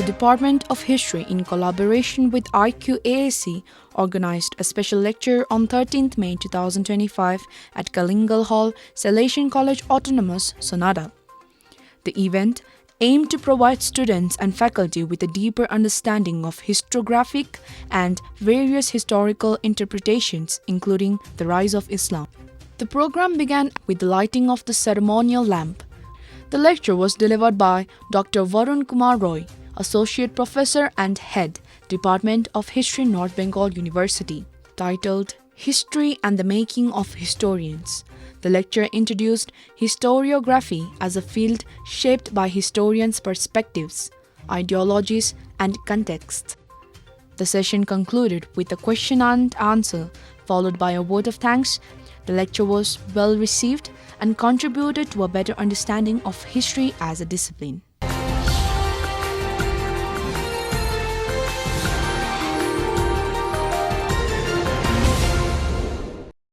The Department of History, in collaboration with IQAAC, organized a special lecture on 13th May 2025 at Kalingal Hall, Salesian College Autonomous, Sonada. The event aimed to provide students and faculty with a deeper understanding of historiographic and various historical interpretations, including the rise of Islam. The program began with the lighting of the ceremonial lamp. The lecture was delivered by Dr. Varun Kumar Roy, Associate Professor and Head, Department of History, North Bengal University, titled History and the Making of Historians. The lecture introduced historiography as a field shaped by historians' perspectives, ideologies, and contexts. The session concluded with a question and answer, followed by a vote of thanks. The lecture was well received and contributed to a better understanding of history as a discipline.